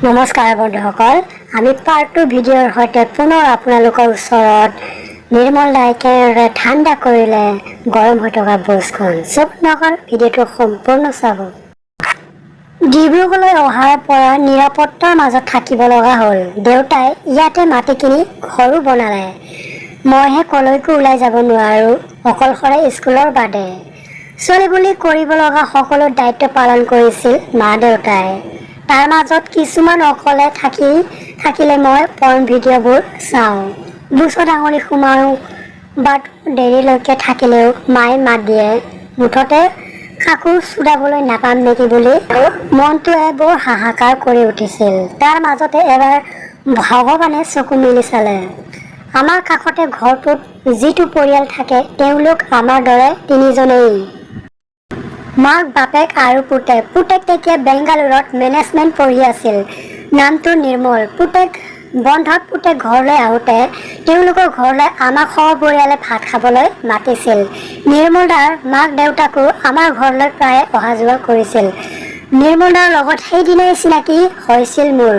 নমস্কাৰ বন্ধুসকল, আমি পাৰ্ট 2 ভিডিঅ'ৰ সৈতে পুনৰ আপোনালোকৰ ওচৰত নিৰ্মল দাই কেনেদৰে ঠাণ্ডা কৰিলে গৰম হৈ থকা বস্তুখন। বন্ধুসকল, ভিডিঅ'টো সম্পূৰ্ণ চাব। ডিব্ৰুগড়লৈ অহাৰ পৰা নিৰাপত্তাৰ মাজত থাকিব লগা হ'ল। দেউতাই ইয়াতে মাটি কিনি ঘৰো বনালে। মইহে কলৈকো ওলাই যাব নোৱাৰো, অকলশৰে স্কুলৰ বাদে। ছোৱালী বুলি কৰিব লগা সকলো দায়িত্ব পালন কৰিছিল মা দেউতাই। তাৰ মাজত কিছুমান অকলে থাকিলে মই পৰ্ণ ভিডিঅ'বোৰ চাওঁ, বুচত আঙুলি সোমাওঁ, বাট দেৰিলৈকে থাকিলেও মায়ে মাত দিয়ে, মুঠতে কাকো চুদাবলৈ নাপাম নেকি বুলি মনটোৱে বৰ হাহাকাৰ কৰি উঠিছিল। তাৰ মাজতে এবাৰ ভগৱানে চকু মেলি চালে। আমাৰ কাষতে ঘৰটোত যিটো পৰিয়াল থাকে তেওঁলোক আমাৰ দৰে তিনিজনেই, মাক বাপেক আৰু পুতেক তেতিয়া বেংগালুৰুত মেনেজমেণ্ট পঢ়ি আছিল। নামটো নিৰ্মল। পুতেক বন্ধত পুতেক ঘৰলৈ আহোঁতে তেওঁলোকৰ ঘৰলৈ আমাক সপৰিয়ালে ভাত খাবলৈ মাতিছিল। নিৰ্মল দাৰ মাক দেউতাকো আমাৰ ঘৰলৈ প্ৰায়ে অহা যোৱা কৰিছিল। নিৰ্মল দাৰ লগত সেইদিনাই চিনাকি হৈছিল মোৰ।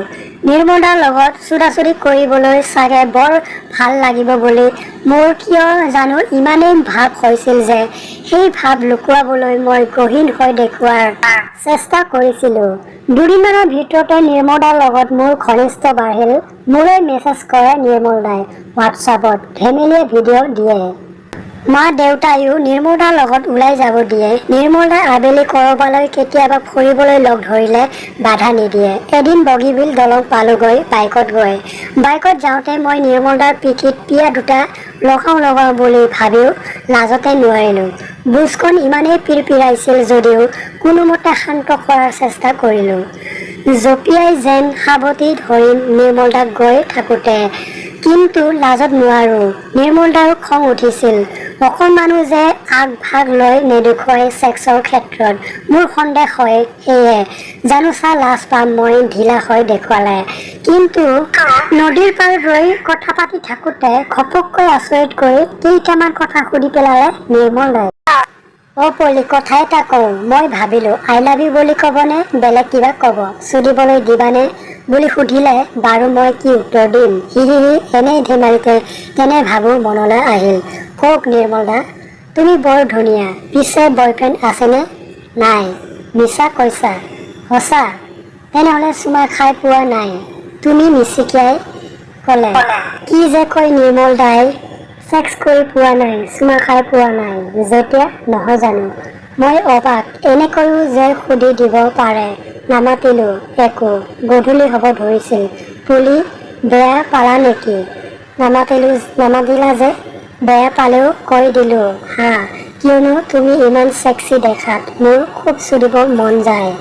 নিৰ্মল দাৰ লগত চুদাচুদি কৰিবলৈ চাগে বৰ ভাল লাগিব বুলি মোৰ কিয় জানো ইমানেই ভাৱ হৈছিল যে সেই ভাৱ লুকুৱাবলৈ মই গহীন হৈ দেখুওৱাৰ চেষ্টা কৰিছিলোঁ। দুদিনমানৰ ভিতৰতে নিৰ্মল দাৰ লগত মোৰ ঘনিষ্ঠ বাঢ়িল। মোলৈ মেছেজ কৰে নিৰ্মল দাই, হোৱাটছআপত ধেমেলীয়া ভিডিঅ' দিয়ে। মা দেউতায়ো নিৰ্মল দাৰ লগত ওলাই যাব দিয়ে। নিৰ্মল দাই আবেলি ক'ৰবালৈ কেতিয়াবা ফুৰিবলৈ লগ ধৰিলে বাধা নিদিয়ে। এদিন বগীবিল দলং পালোগৈ বাইকত যাওঁতে মই নিৰ্মল দাৰ পিঠিত পিয়া দুটা লগাওঁ বুলি ভাবিও লাজতে নোৱাৰিলোঁ। বুচখন ইমানেই পিৰপিৰাইছিল যদিও কোনোমতে শান্ত কৰাৰ চেষ্টা কৰিলোঁ। জঁপিয়াই যেন সাৱটি ধৰিম নিৰ্মল দাক গৈ থাকোঁতে, কিন্তু লাজত নোৱাৰোঁ। নিৰ্মল দাৰো খং উঠিছিল। অকণমানো যে আগভাগ লৈ নেদেখুৱাই ছেক্সৰ ক্ষেত্ৰত মোৰ সন্দেহ হয়, সেয়ে জানোচা লাজ পাম মই ঢিলা হৈ দেখুৱালে। কিন্তু নদীৰ পাৰত ৰৈ কথা পাতি থাকোঁতে ঘপককৈ আচৰিত কৰি কেইটামান কথা সুধি পেলালে নিৰ্মল দাই। অ' পলি, কথা এটা কওঁ। মই ভাবিলোঁ আই লাভ ইউ বুলি ক'বনে বেলেগ কিবা ক'ব। চুদিবলৈ দিবানে বুলি সুধিলে বাৰু মই কি উত্তৰ দিম? হি এনেই ধেমালিতে তেনে ভাবোঁ মনলৈ আহিল। কওক নিৰ্মল দা, তুমি বৰ ধুনীয়া। পিছে বয়ফ্ৰেণ্ড আছেনে? নাই। মিছা কৈছা? সঁচা। তেনেহ'লে চুমা খাই পোৱা নাই? তুমি মিচিকিয়াই ক'লে। কি যে কয় নিৰ্মল দাই, ছেক্স কৰি পোৱা নাই, চুমা খাই পোৱা নাই যেতিয়া নহয় জানো? মই অবাক। এনেকৈও যে সুধি দিব পাৰে। নামাতিলোঁ একো। গধূলি হ'ব ধৰিছিল। পুলি বেয়া পালা নেকি? নামাতিলা যে? বেয়া পালেও কৈ দিলোঁ হা, কিয়নো তুমি ইমান ছেক্সি দেখাত মোৰ খুব চুদিব মন যায়।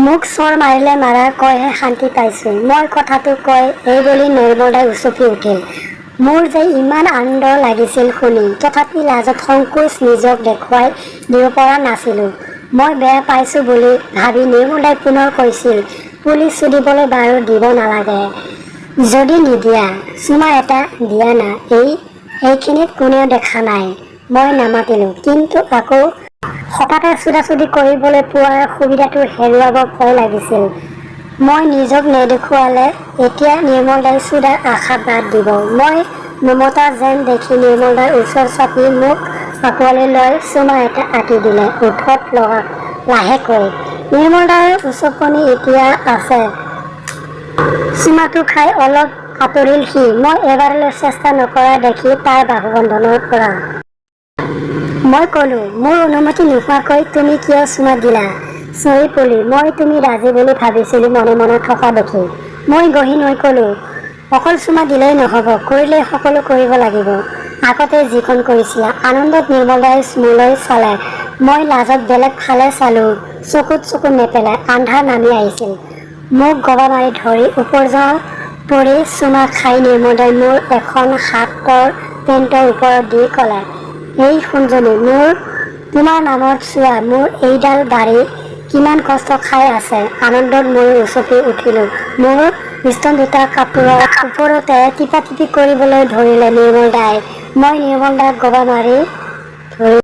মোক চৰ মাৰিলে মাৰা, কৈহে শান্তি পাইছোঁ মই। কথাটো কয় এই বুলি নিৰ্মল দাই উচকি উঠিল। মোৰ যে ইমান আনন্দ লাগিছিল শুনি, তথাপি লাজত সংকোচ নিজক দেখুৱাই দিব পৰা নাছিলোঁ। মই বেয়া পাইছোঁ বুলি ভাবি নিৰ্মল দাই পুনৰ কৈছিল, পুলিচ চুদিবলৈ বাৰু দিব নালাগে যদি নিদিয়া, চুমা এটা দিয়া না। এইখিনিত কোনেও দেখা নাই। মই নামাতিলোঁ, কিন্তু আকৌ হঠাতে চুদাচুদি কৰিবলৈ পোৱাৰ সুবিধাটো হেৰুৱাব ভয় লাগিছিল। মই নিজক নেদেখুৱালে এতিয়া নিৰ্মল দাই চুদাৰ আশা বাদ দিব। মই নমতা যেন দেখি নিৰ্মল দাৰ ওচৰ চাপি মোক আঁকোৱালি লৈ চুমা এটা আঁকি দিলে ওঠত লাহেকৈ। নিৰ্মল দাৰ উচকনি এতিয়া আছে। চুমাটো খাই অলপ আঁতৰিল সি। মই এবাৰলৈ চেষ্টা নকৰা দেখি তাৰ বাহুবন্ধনৰ পৰা মই ক'লোঁ, মোৰ অনুমতি নোহোৱাকৈ তুমি কিয় চুমা দিলা? চৰি পলি, মই তুমি ৰাজি বুলি ভাবিছিলোঁ মনে মনে থকা দেখি। মই গহীন হৈ ক'লোঁ, অকল চুমা দিলেই নহ'ব, কৰিলেই সকলো কৰিব লাগিব। আগতে যিখন কৰিছিলা। আনন্দত নিৰ্মল দাই মোলৈ চালে। মই লাজত বেলেগ ফালে চালোঁ। চকুত চকু নেপেলাই আন্ধাৰ নামি আহিছিল। মোক গবা মাৰি ধৰি ওপৰজা পৰি চুমা খাই নিৰ্মল দাই মোৰ এখন হাতৰ পেণ্টৰ ওপৰত দি ক'লে, এই সোণজনী, তোমাৰ নামত চোৱা মোৰ এইডাল দাড়ি কিমান কষ্ট খাই আছে। আনন্দত ময়ো উচকি উঠিলোঁ। মোৰ স্তন দুটা কাপোৰৰ ওপৰতে টিপাটিপি কৰিবলৈ ধৰিলে নিৰ্মল দাই। মই নিৰ্মল দাক গবা মাৰি